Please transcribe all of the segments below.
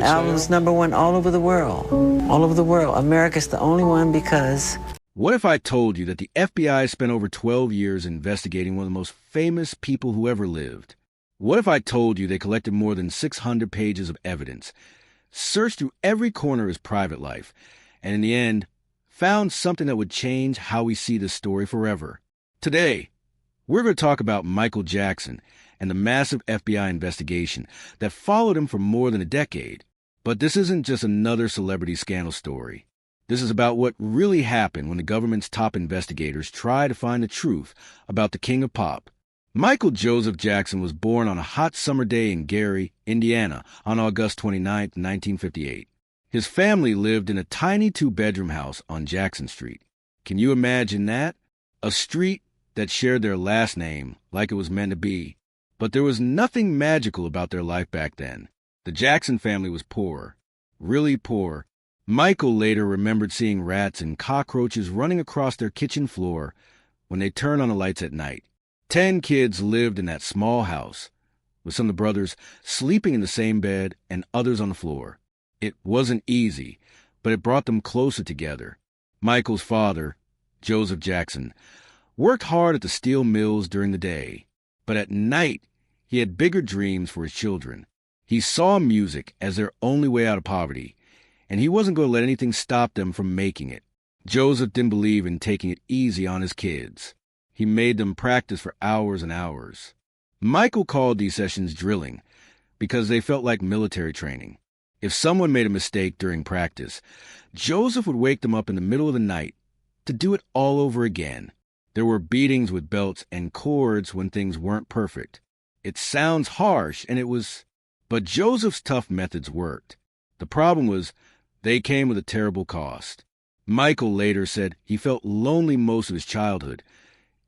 album's #1 all over the world. All over the world. America's the only one because... What if I told you that the FBI spent over 12 years investigating one of the most famous people who ever lived? What if I told you they collected more than 600 pages of evidence, searched through every corner of his private life, and in the end, found something that would change how we see this story forever? Today, we're going to talk about Michael Jackson and the massive FBI investigation that followed him for more than a decade. But this isn't just another celebrity scandal story. This is about what really happened when the government's top investigators tried to find the truth about the King of Pop. Michael Joseph Jackson was born on a hot summer day in Gary, Indiana, on August 29, 1958. His family lived in a tiny two-bedroom house on Jackson Street. Can you imagine that? A street that shared their last name like it was meant to be. But there was nothing magical about their life back then. The Jackson family was poor, really poor. Michael later remembered seeing rats and cockroaches running across their kitchen floor when they turned on the lights at night. 10 kids lived in that small house, with some of the brothers sleeping in the same bed and others on the floor. It wasn't easy, but it brought them closer together. Michael's father, Joseph Jackson, worked hard at the steel mills during the day, but at night he had bigger dreams for his children. He saw music as their only way out of poverty, and he wasn't going to let anything stop them from making it. Joseph didn't believe in taking it easy on his kids. He made them practice for hours and hours. Michael called these sessions drilling because they felt like military training. If someone made a mistake during practice, Joseph would wake them up in the middle of the night to do it all over again. There were beatings with belts and cords when things weren't perfect. It sounds harsh, and it was, but Joseph's tough methods worked. The problem was, they came with a terrible cost. Michael later said he felt lonely most of his childhood,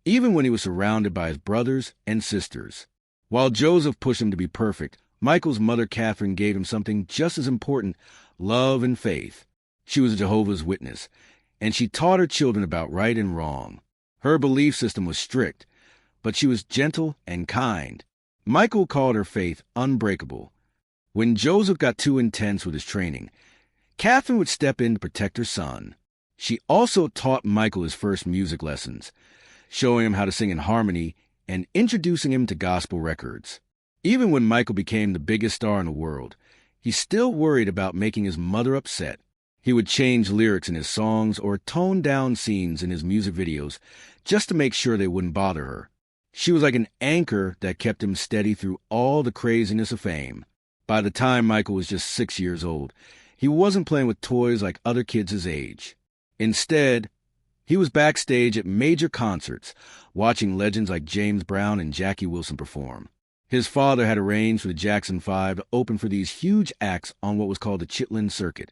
even when he was surrounded by his brothers and sisters. While Joseph pushed him to be perfect, Michael's mother, Catherine, gave him something just as important, love and faith. She was a Jehovah's Witness, and she taught her children about right and wrong. Her belief system was strict, but she was gentle and kind. Michael called her faith unbreakable. When Joseph got too intense with his training, Catherine would step in to protect her son. She also taught Michael his first music lessons, showing him how to sing in harmony and introducing him to gospel records. Even when Michael became the biggest star in the world, he still worried about making his mother upset. He would change lyrics in his songs or tone down scenes in his music videos just to make sure they wouldn't bother her. She was like an anchor that kept him steady through all the craziness of fame. By the time Michael was just 6 years old, he wasn't playing with toys like other kids his age. Instead, he was backstage at major concerts, watching legends like James Brown and Jackie Wilson perform. His father had arranged for the Jackson 5 to open for these huge acts on what was called the Chitlin Circuit,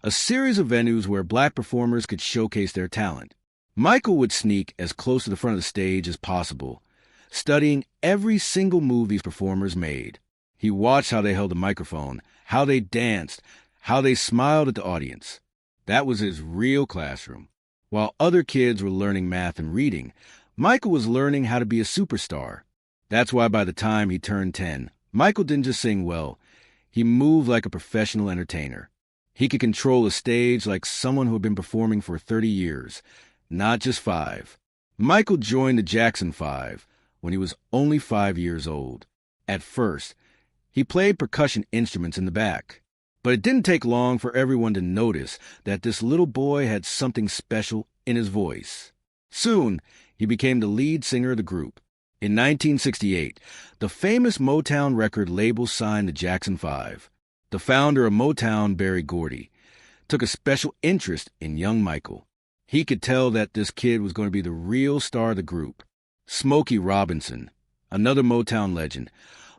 a series of venues where black performers could showcase their talent. Michael would sneak as close to the front of the stage as possible, studying every single move these performers made. He watched how they held the microphone, how they danced, how they smiled at the audience. That was his real classroom. While other kids were learning math and reading, Michael was learning how to be a superstar. That's why by the time he turned 10, Michael didn't just sing well. He moved like a professional entertainer. He could control a stage like someone who had been performing for 30 years, not just 5. Michael joined the Jackson 5 when he was only 5 years old. At first, he played percussion instruments in the back. But it didn't take long for everyone to notice that this little boy had something special in his voice. Soon, he became the lead singer of the group. In 1968, the famous Motown record label signed the Jackson 5. The founder of Motown, Berry Gordy, took a special interest in young Michael. He could tell that this kid was going to be the real star of the group. Smokey Robinson, another Motown legend,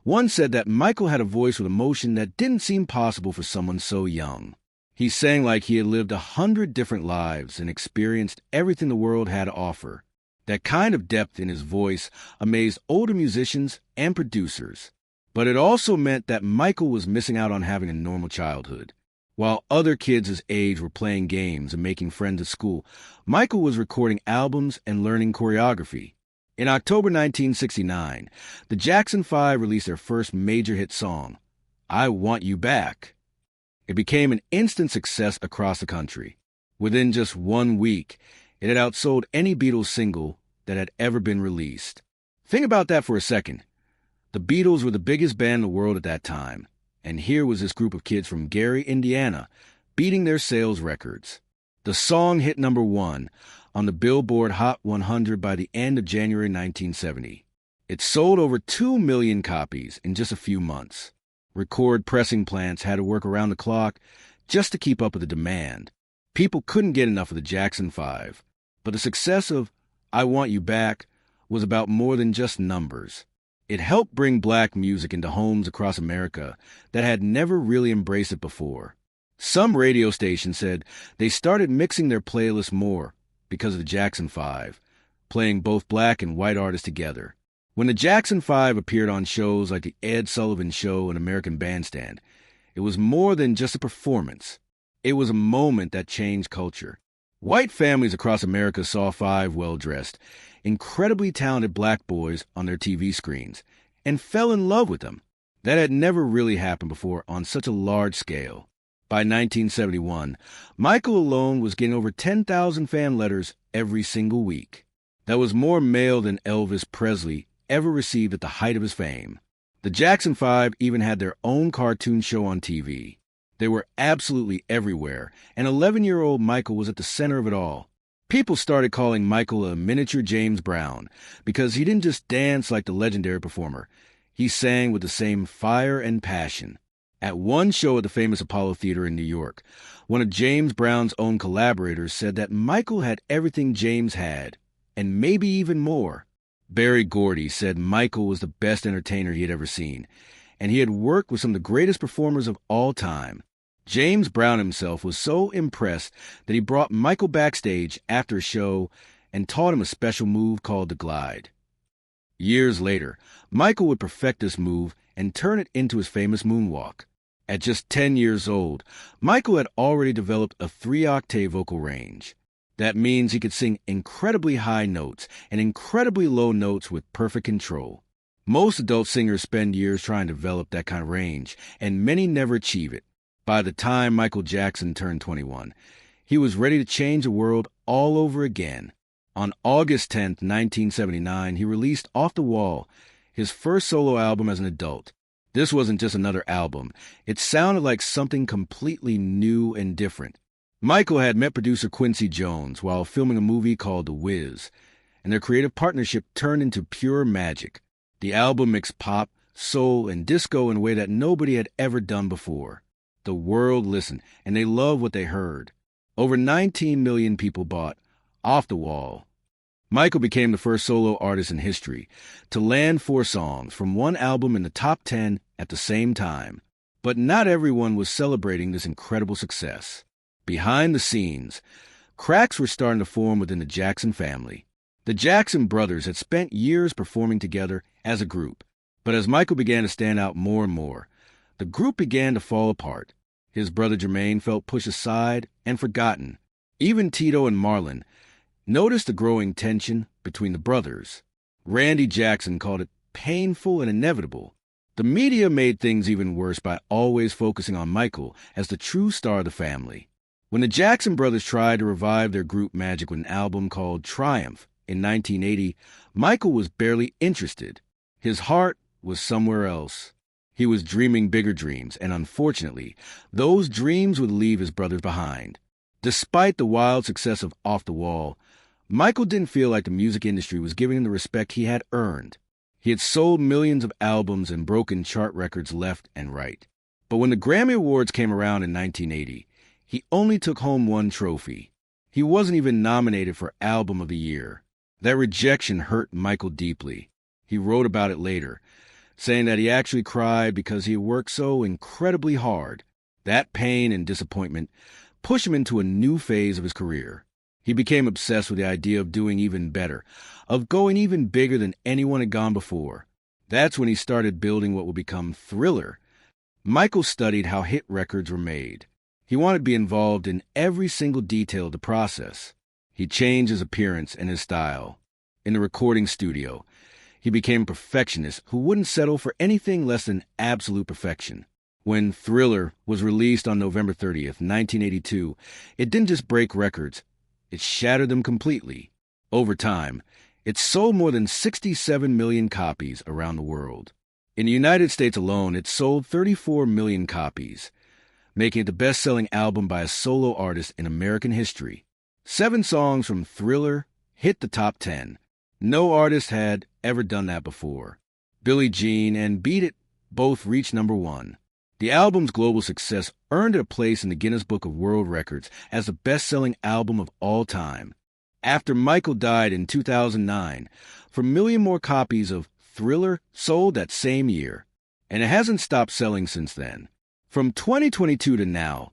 once said that Michael had a voice with emotion that didn't seem possible for someone so young. He sang like he had lived 100 different lives and experienced everything the world had to offer. That kind of depth in his voice amazed older musicians and producers. But it also meant that Michael was missing out on having a normal childhood. While other kids his age were playing games and making friends at school, Michael was recording albums and learning choreography. In October 1969, the Jackson 5 released their first major hit song, I Want You Back. It became an instant success across the country. Within just 1 week, it had outsold any Beatles single that had ever been released. Think about that for a second. The Beatles were the biggest band in the world at that time, and here was this group of kids from Gary, Indiana, beating their sales records. The song hit #1 on the Billboard Hot 100 by the end of January 1970. It sold over 2 million copies in just a few months. Record pressing plants had to work around the clock just to keep up with the demand. People couldn't get enough of the Jackson 5, but the success of I Want You Back was about more than just numbers. It helped bring black music into homes across America that had never really embraced it before. Some radio stations said they started mixing their playlists more because of the Jackson 5, playing both black and white artists together. When the Jackson 5 appeared on shows like The Ed Sullivan Show and American Bandstand, it was more than just a performance. It was a moment that changed culture. White families across America saw 5 well-dressed, incredibly talented black boys on their TV screens and fell in love with them. That had never really happened before on such a large scale. By 1971, Michael alone was getting over 10,000 fan letters every single week. That was more mail than Elvis Presley ever received at the height of his fame. The Jackson 5 even had their own cartoon show on TV. They were absolutely everywhere, and 11-year-old Michael was at the center of it all. People started calling Michael a miniature James Brown because he didn't just dance like the legendary performer. He sang with the same fire and passion. At one show at the famous Apollo Theater in New York, one of James Brown's own collaborators said that Michael had everything James had, and maybe even more. Berry Gordy said Michael was the best entertainer he had ever seen, and he had worked with some of the greatest performers of all time. James Brown himself was so impressed that he brought Michael backstage after a show and taught him a special move called the glide. Years later, Michael would perfect this move and turn it into his famous moonwalk. At just 10 years old, Michael had already developed a 3-octave vocal range. That means he could sing incredibly high notes and incredibly low notes with perfect control. Most adult singers spend years trying to develop that kind of range, and many never achieve it. By the time Michael Jackson turned 21, he was ready to change the world all over again. On August 10, 1979, he released Off the Wall, his first solo album as an adult. This wasn't just another album. It sounded like something completely new and different. Michael had met producer Quincy Jones while filming a movie called The Wiz, and their creative partnership turned into pure magic. The album mixed pop, soul, and disco in a way that nobody had ever done before. The world listened, and they loved what they heard. Over 19 million people bought Off the Wall. Michael became the first solo artist in history to land 4 songs from one album in the top 10 at the same time. But not everyone was celebrating this incredible success. Behind the scenes, cracks were starting to form within the Jackson family. The Jackson brothers had spent years performing together as a group, but as Michael began to stand out more and more, the group began to fall apart. His brother Jermaine felt pushed aside and forgotten. Even Tito and Marlon noticed the growing tension between the brothers. Randy Jackson called it painful and inevitable. The media made things even worse by always focusing on Michael as the true star of the family. When the Jackson brothers tried to revive their group magic with an album called Triumph in 1980, Michael was barely interested. His heart was somewhere else. He was dreaming bigger dreams, and unfortunately, those dreams would leave his brothers behind. Despite the wild success of Off the Wall, Michael didn't feel like the music industry was giving him the respect he had earned. He had sold millions of albums and broken chart records left and right. But when the Grammy Awards came around in 1980, he only took home 1 trophy. He wasn't even nominated for Album of the Year. That rejection hurt Michael deeply. He wrote about it later, saying that he actually cried because he worked so incredibly hard. That pain and disappointment pushed him into a new phase of his career. He became obsessed with the idea of doing even better, of going even bigger than anyone had gone before. That's when he started building what would become Thriller. Michael studied how hit records were made. He wanted to be involved in every single detail of the process. He changed his appearance and his style. In the recording studio, he became a perfectionist who wouldn't settle for anything less than absolute perfection. When Thriller was released on November 30th, 1982, it didn't just break records, it shattered them completely. Over time, it sold more than 67 million copies around the world. In the United States alone, it sold 34 million copies, making it the best-selling album by a solo artist in American history. 7 songs from Thriller hit the top 10. No artist had ever done that before. Billie Jean and Beat It both reached number 1. The album's global success earned it a place in the Guinness Book of World Records as the best-selling album of all time. After Michael died in 2009, 4 million more copies of Thriller sold that same year, and it hasn't stopped selling since then. From 2022 to now,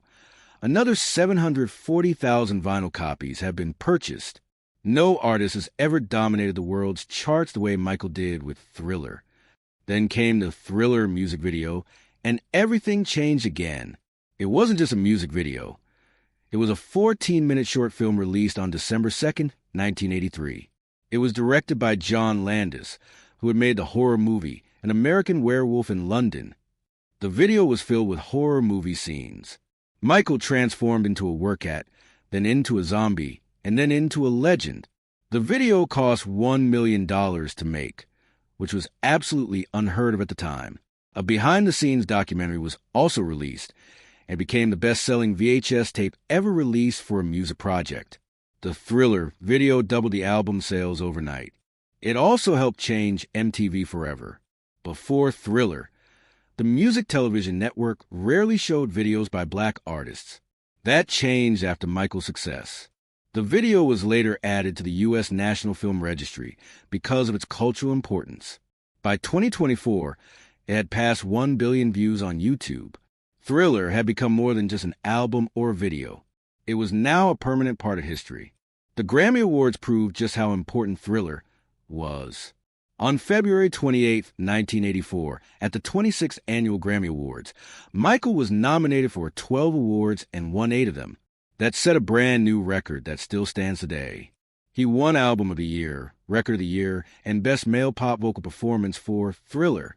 another 740,000 vinyl copies have been purchased. No artist has ever dominated the world's charts the way Michael did with Thriller. Then came the Thriller music video, and everything changed again. It wasn't just a music video. It was a 14-minute short film released on December 2nd, 1983. It was directed by John Landis, who had made the horror movie An American Werewolf in London. The video was filled with horror movie scenes. Michael transformed into a workat, then into a zombie, and then into a legend. The video cost $1 million to make, which was absolutely unheard of at the time. A behind-the-scenes documentary was also released and became the best-selling VHS tape ever released for a music project. The Thriller video doubled the album sales overnight. It also helped change MTV forever. Before Thriller, the music television network rarely showed videos by black artists. That changed after Michael's success. The video was later added to the U.S. National Film Registry because of its cultural importance. By 2024, it had passed 1 billion views on YouTube. Thriller had become more than just an album or video. It was now a permanent part of history. The Grammy Awards proved just how important Thriller was. On February 28, 1984, at the 26th Annual Grammy Awards, Michael was nominated for 12 awards and won 8 of them. That set a brand new record that still stands today. He won Album of the Year, Record of the Year, and Best Male Pop Vocal Performance for Thriller.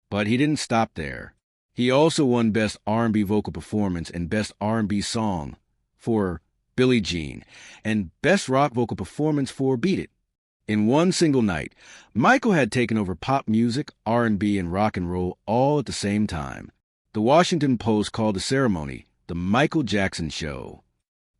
But he didn't stop there. He also won Best R&B Vocal Performance and Best R&B Song for Billie Jean, and Best Rock Vocal Performance for Beat It. In one single night, Michael had taken over pop music, R&B, and rock and roll all at the same time. The Washington Post called the ceremony the Michael Jackson Show.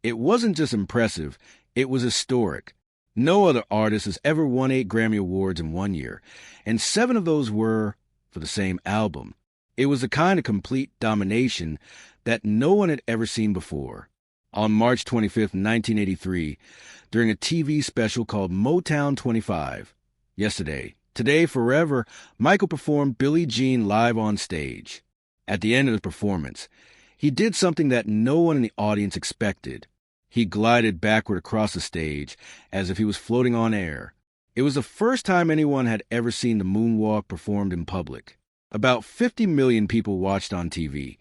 It wasn't just impressive, it was historic. No other artist has ever won 8 Grammy Awards in one year, and 7 of those were for the same album. It was the kind of complete domination that no one had ever seen before. On March 25, 1983, during a TV special called Motown 25, Yesterday, Today, Forever, Michael performed Billie Jean live on stage. At the end of the performance, he did something that no one in the audience expected. He glided backward across the stage as if he was floating on air. It was the first time anyone had ever seen the moonwalk performed in public. About 50 million people watched on TV,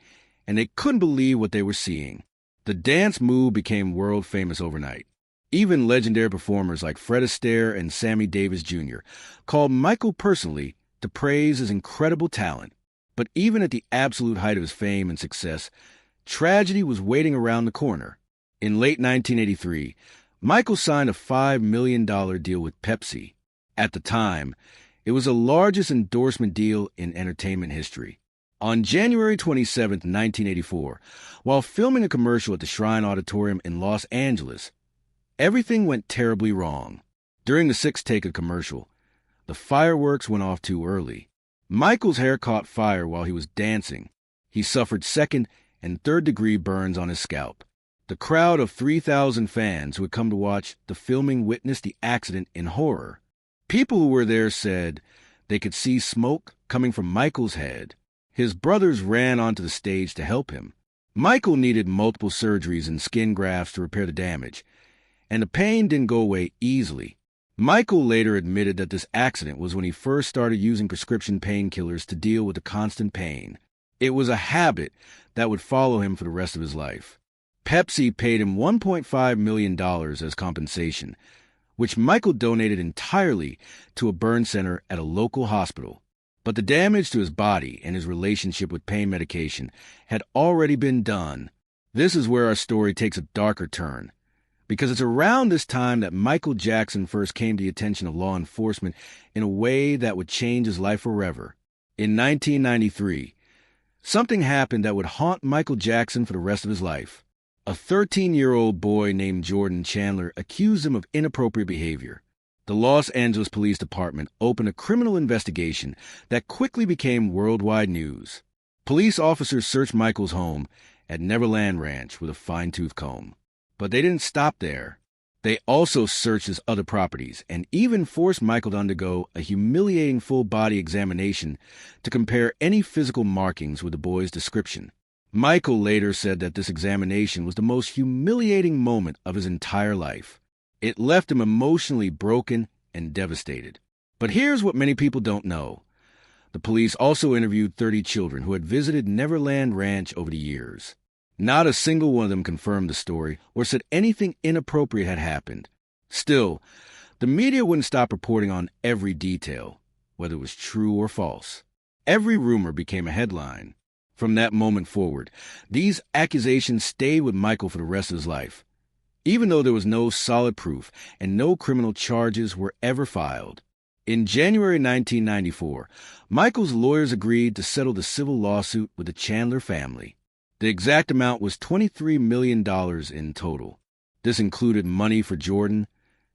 and they couldn't believe what they were seeing. The dance move became world famous overnight. Even legendary performers like Fred Astaire and Sammy Davis Jr. called Michael personally to praise his incredible talent. But even at the absolute height of his fame and success, tragedy was waiting around the corner. In late 1983, Michael signed a $5 million deal with Pepsi. At the time, it was the largest endorsement deal in entertainment history. On January 27, 1984, while filming a commercial at the Shrine Auditorium in Los Angeles, everything went terribly wrong. During the 6th take of the commercial, the fireworks went off too early. Michael's hair caught fire while he was dancing. He suffered 2nd and 3rd-degree burns on his scalp. The crowd of 3,000 fans who had come to watch the filming witnessed the accident in horror. People who were there said they could see smoke coming from Michael's head. His brothers ran onto the stage to help him. Michael needed multiple surgeries and skin grafts to repair the damage, and the pain didn't go away easily. Michael later admitted that this accident was when he first started using prescription painkillers to deal with the constant pain. It was a habit that would follow him for the rest of his life. Pepsi paid him $1.5 million as compensation, which Michael donated entirely to a burn center at a local hospital. But the damage to his body and his relationship with pain medication had already been done. This is where our story takes a darker turn, because it's around this time that Michael Jackson first came to the attention of law enforcement in a way that would change his life forever. In 1993, something happened that would haunt Michael Jackson for the rest of his life. A 13-year-old boy named Jordan Chandler accused him of inappropriate behavior. The Los Angeles Police Department opened a criminal investigation that quickly became worldwide news. Police officers searched Michael's home at Neverland Ranch with a fine-tooth comb. But they didn't stop there. They also searched his other properties and even forced Michael to undergo a humiliating full-body examination to compare any physical markings with the boy's description. Michael later said that this examination was the most humiliating moment of his entire life. It left him emotionally broken and devastated. But here's what many people don't know. The police also interviewed 30 children who had visited Neverland Ranch over the years. Not a single one of them confirmed the story or said anything inappropriate had happened. Still, the media wouldn't stop reporting on every detail, whether it was true or false. Every rumor became a headline. From that moment forward, these accusations stayed with Michael for the rest of his life, even though there was no solid proof and no criminal charges were ever filed. In January 1994, Michael's lawyers agreed to settle the civil lawsuit with the Chandler family. The exact amount was $23 million in total. This included money for Jordan,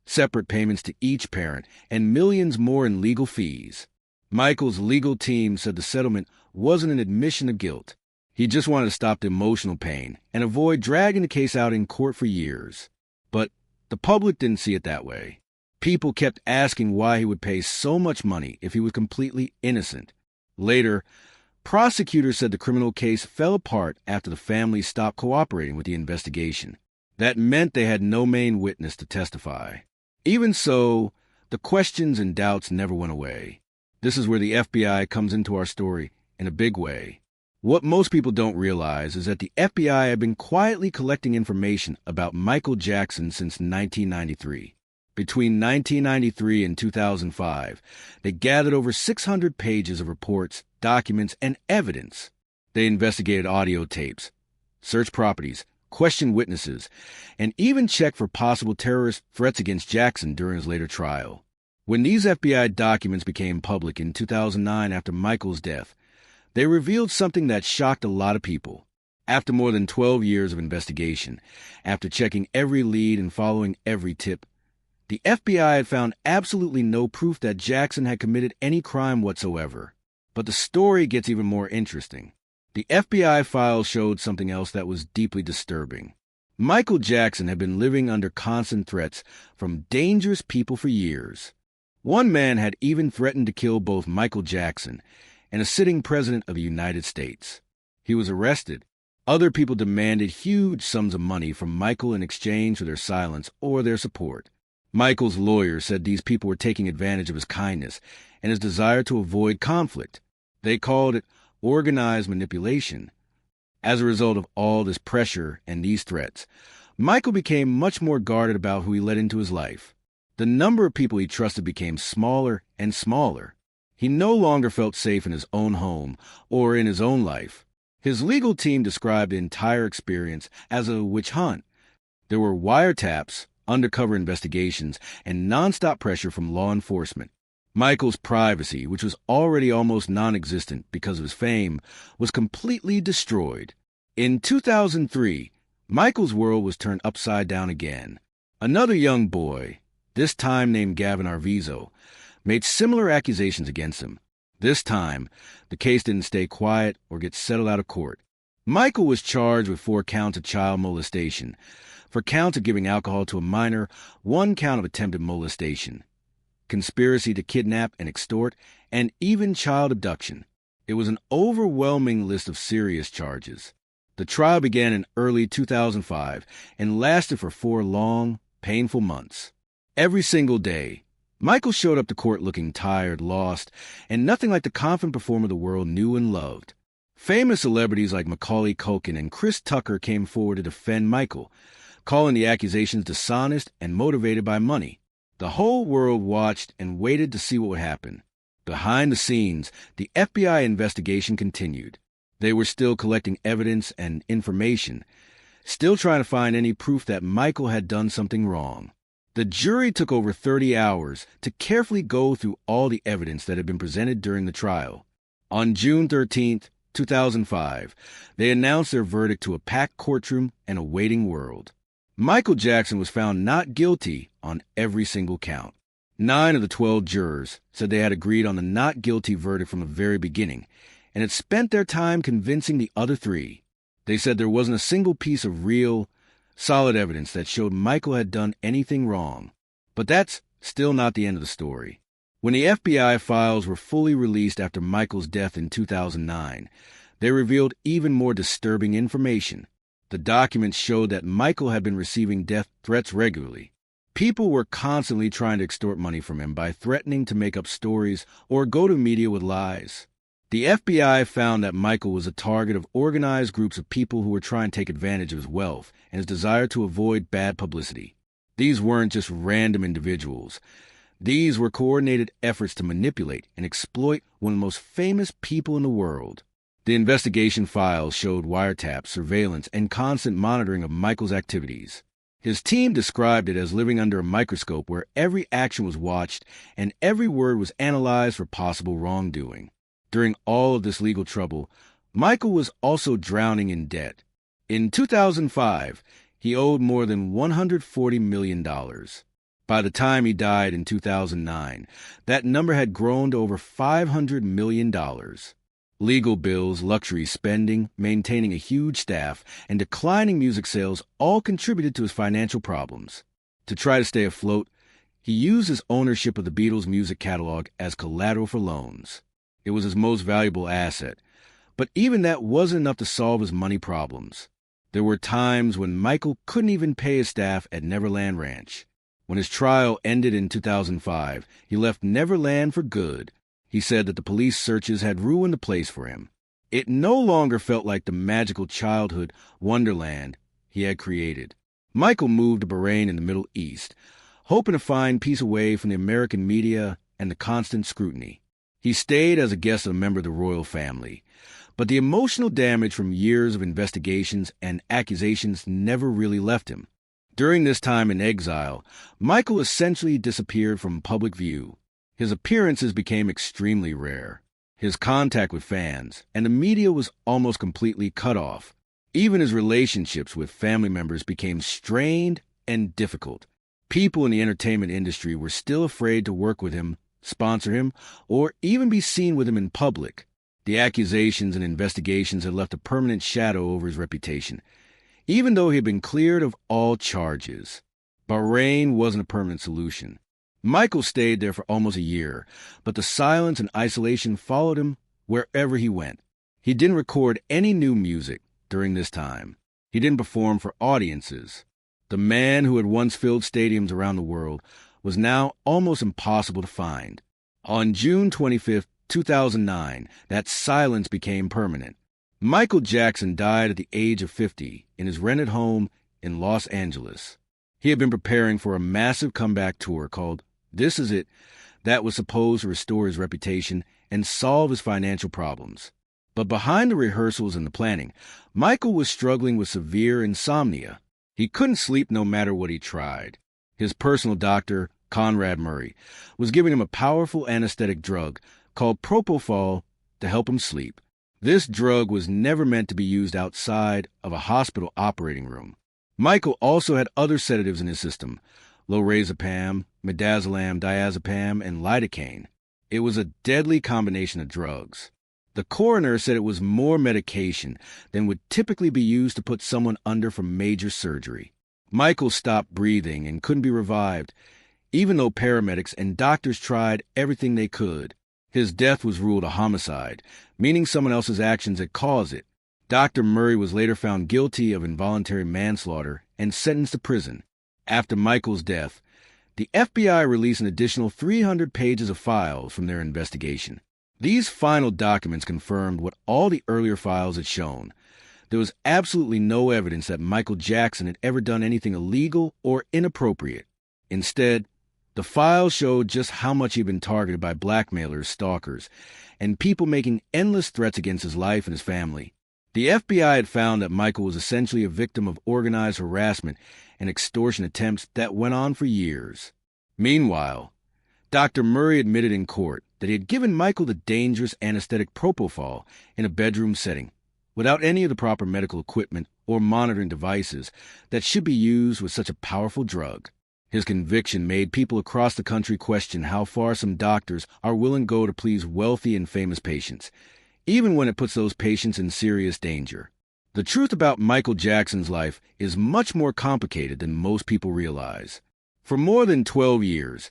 separate payments to each parent, and millions more in legal fees. Michael's legal team said the settlement wasn't an admission of guilt. He just wanted to stop the emotional pain and avoid dragging the case out in court for years. But the public didn't see it that way. People kept asking why he would pay so much money if he was completely innocent. Later, prosecutors said the criminal case fell apart after the family stopped cooperating with the investigation. That meant they had no main witness to testify. Even so, the questions and doubts never went away. This is where the FBI comes into our story in a big way. What most people don't realize is that the FBI had been quietly collecting information about Michael Jackson since 1993. Between 1993 and 2005, they gathered over 600 pages of reports, documents, and evidence. They investigated audio tapes, searched properties, questioned witnesses, and even checked for possible terrorist threats against Jackson during his later trial. When these FBI documents became public in 2009 after Michael's death, they revealed something that shocked a lot of people. After more than 12 years of investigation, after checking every lead and following every tip, the FBI had found absolutely no proof that Jackson had committed any crime whatsoever. But the story gets even more interesting. The FBI files showed something else that was deeply disturbing. Michael Jackson had been living under constant threats from dangerous people for years. One man had even threatened to kill both Michael Jackson and a sitting president of the United States. He was arrested. Other people demanded huge sums of money from Michael in exchange for their silence or their support. Michael's lawyer said these people were taking advantage of his kindness and his desire to avoid conflict. They called it organized manipulation. As a result of all this pressure and these threats, Michael became much more guarded about who he let into his life. The number of people he trusted became smaller and smaller. He no longer felt safe in his own home or in his own life. His legal team described the entire experience as a witch hunt. There were wiretaps, undercover investigations, and nonstop pressure from law enforcement. Michael's privacy, which was already almost non-existent because of his fame, was completely destroyed. In 2003, Michael's world was turned upside down again. Another young boy, this time named Gavin Arvizo, made similar accusations against him. This time, the case didn't stay quiet or get settled out of court. Michael was charged with 4 counts of child molestation, for counts of giving alcohol to a minor, 1 count of attempted molestation, conspiracy to kidnap and extort, and even child abduction. It was an overwhelming list of serious charges. The trial began in early 2005 and lasted for 4 long, painful months. Every single day, Michael showed up to court looking tired, lost, and nothing like the confident performer the world knew and loved. Famous celebrities like Macaulay Culkin and Chris Tucker came forward to defend Michael, calling the accusations dishonest and motivated by money. The whole world watched and waited to see what would happen. Behind the scenes, the FBI investigation continued. They were still collecting evidence and information, still trying to find any proof that Michael had done something wrong. The jury took over 30 hours to carefully go through all the evidence that had been presented during the trial. On June 13, 2005, they announced their verdict to a packed courtroom and a waiting world. Michael Jackson was found not guilty on every single count. 9 of the 12 jurors said they had agreed on the not guilty verdict from the very beginning and had spent their time convincing the other 3. They said there wasn't a single piece of real, solid evidence that showed Michael had done anything wrong. But that's still not the end of the story. When the FBI files were fully released after Michael's death in 2009, they revealed even more disturbing information. The documents showed that Michael had been receiving death threats regularly. People were constantly trying to extort money from him by threatening to make up stories or go to media with lies. The FBI found that Michael was a target of organized groups of people who were trying to take advantage of his wealth and his desire to avoid bad publicity. These weren't just random individuals. These were coordinated efforts to manipulate and exploit one of the most famous people in the world. The investigation files showed wiretaps, surveillance, and constant monitoring of Michael's activities. His team described it as living under a microscope where every action was watched and every word was analyzed for possible wrongdoing. During all of this legal trouble, Michael was also drowning in debt. In 2005, he owed more than $140 million. By the time he died in 2009, that number had grown to over $500 million. Legal bills, luxury spending, maintaining a huge staff, and declining music sales all contributed to his financial problems. To try to stay afloat, he used his ownership of the Beatles' music catalog as collateral for loans. It was his most valuable asset, but even that wasn't enough to solve his money problems. There were times when Michael couldn't even pay his staff at Neverland Ranch. When his trial ended in 2005, he left Neverland for good. He said that the police searches had ruined the place for him. It no longer felt like the magical childhood wonderland he had created. Michael moved to Bahrain in the Middle East, hoping to find peace away from the American media and the constant scrutiny. He stayed as a guest of a member of the royal family, but the emotional damage from years of investigations and accusations never really left him. During this time in exile, Michael essentially disappeared from public view. His appearances became extremely rare. His contact with fans and the media was almost completely cut off. Even his relationships with family members became strained and difficult. People in the entertainment industry were still afraid to work with him, sponsor him, or even be seen with him in public. The accusations and investigations had left a permanent shadow over his reputation, even though he had been cleared of all charges. Bahrain wasn't a permanent solution. Michael stayed there for almost a year, but the silence and isolation followed him wherever he went. He didn't record any new music during this time. He didn't perform for audiences. The man who had once filled stadiums around the world was now almost impossible to find. On June 25, 2009, that silence became permanent. Michael Jackson died at the age of 50 in his rented home in Los Angeles. He had been preparing for a massive comeback tour called This Is It that was supposed to restore his reputation and solve his financial problems. But behind the rehearsals and the planning, Michael was struggling with severe insomnia. He couldn't sleep no matter what he tried. His personal doctor, Conrad Murray, was giving him a powerful anesthetic drug called propofol to help him sleep. This drug was never meant to be used outside of a hospital operating room. Michael also had other sedatives in his system, lorazepam, midazolam, diazepam, and lidocaine. It was a deadly combination of drugs. The coroner said it was more medication than would typically be used to put someone under for major surgery. Michael stopped breathing and couldn't be revived, even though paramedics and doctors tried everything they could. His death was ruled a homicide, meaning someone else's actions had caused it. Dr. Murray was later found guilty of involuntary manslaughter and sentenced to prison. After Michael's death, the FBI released an additional 300 pages of files from their investigation. These final documents confirmed what all the earlier files had shown. There was absolutely no evidence that Michael Jackson had ever done anything illegal or inappropriate. Instead, The files showed just how much he'd been targeted by blackmailers, stalkers, and people making endless threats against his life and his family. The FBI had found that Michael was essentially a victim of organized harassment and extortion attempts that went on for years. Meanwhile, Dr. Murray admitted in court that he had given Michael the dangerous anesthetic propofol in a bedroom setting, without any of the proper medical equipment or monitoring devices that should be used with such a powerful drug. His conviction made people across the country question how far some doctors are willing to go to please wealthy and famous patients, even when it puts those patients in serious danger. The truth about Michael Jackson's life is much more complicated than most people realize. For more than 12 years,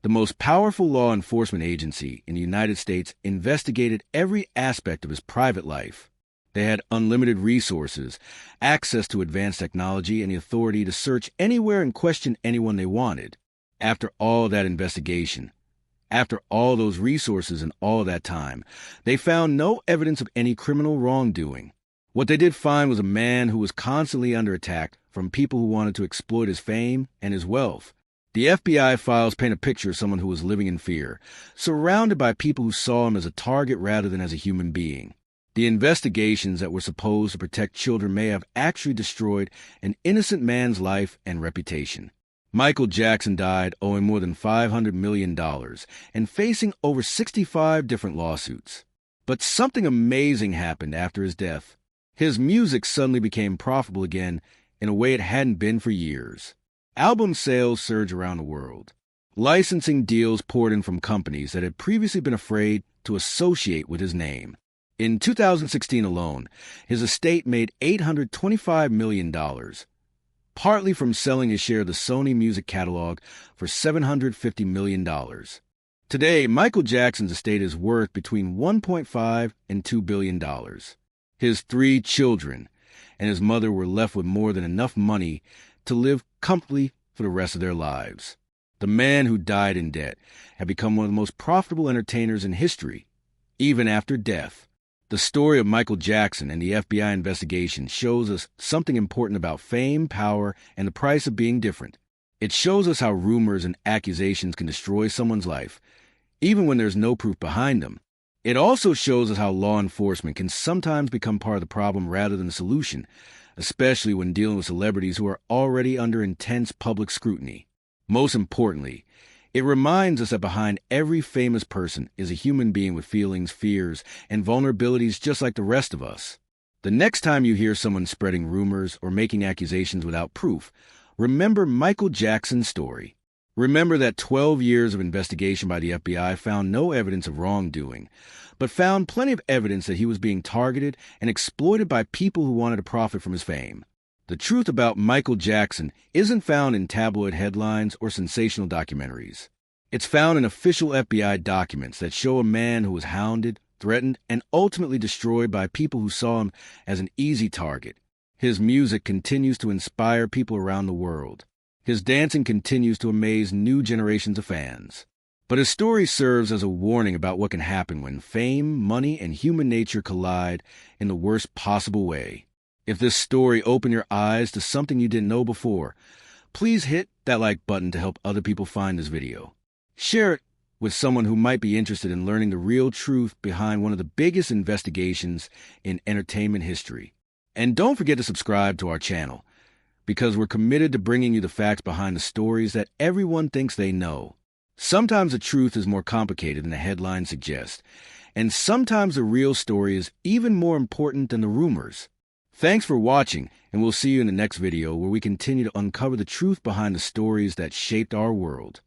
the most powerful law enforcement agency in the United States investigated every aspect of his private life. They had unlimited resources, access to advanced technology, and the authority to search anywhere and question anyone they wanted. After all that investigation, after all those resources and all that time, they found no evidence of any criminal wrongdoing. What they did find was a man who was constantly under attack from people who wanted to exploit his fame and his wealth. The FBI files paint a picture of someone who was living in fear, surrounded by people who saw him as a target rather than as a human being. The investigations that were supposed to protect children may have actually destroyed an innocent man's life and reputation. Michael Jackson died owing more than $500 million and facing over 65 different lawsuits. But something amazing happened after his death. His music suddenly became profitable again in a way it hadn't been for years. Album sales surged around the world. Licensing deals poured in from companies that had previously been afraid to associate with his name. In 2016 alone, his estate made $825 million, partly from selling his share of the Sony music catalog for $750 million. Today, Michael Jackson's estate is worth between $1.5 and $2 billion. His 3 children and his mother were left with more than enough money to live comfortably for the rest of their lives. The man who died in debt had become one of the most profitable entertainers in history, even after death. The story of Michael Jackson and the FBI investigation shows us something important about fame, power, and the price of being different. It shows us how rumors and accusations can destroy someone's life, even when there's no proof behind them. It also shows us how law enforcement can sometimes become part of the problem rather than the solution, especially when dealing with celebrities who are already under intense public scrutiny. Most importantly, it reminds us that behind every famous person is a human being with feelings, fears, and vulnerabilities just like the rest of us. The next time you hear someone spreading rumors or making accusations without proof, remember Michael Jackson's story. Remember that 12 years of investigation by the FBI found no evidence of wrongdoing, but found plenty of evidence that he was being targeted and exploited by people who wanted to profit from his fame. The truth about Michael Jackson isn't found in tabloid headlines or sensational documentaries. It's found in official FBI documents that show a man who was hounded, threatened, and ultimately destroyed by people who saw him as an easy target. His music continues to inspire people around the world. His dancing continues to amaze new generations of fans. But his story serves as a warning about what can happen when fame, money, and human nature collide in the worst possible way. If this story opened your eyes to something you didn't know before, please hit that like button to help other people find this video. Share it with someone who might be interested in learning the real truth behind one of the biggest investigations in entertainment history. And don't forget to subscribe to our channel, because we're committed to bringing you the facts behind the stories that everyone thinks they know. Sometimes the truth is more complicated than the headlines suggest, and sometimes the real story is even more important than the rumors. Thanks for watching, and we'll see you in the next video where we continue to uncover the truth behind the stories that shaped our world.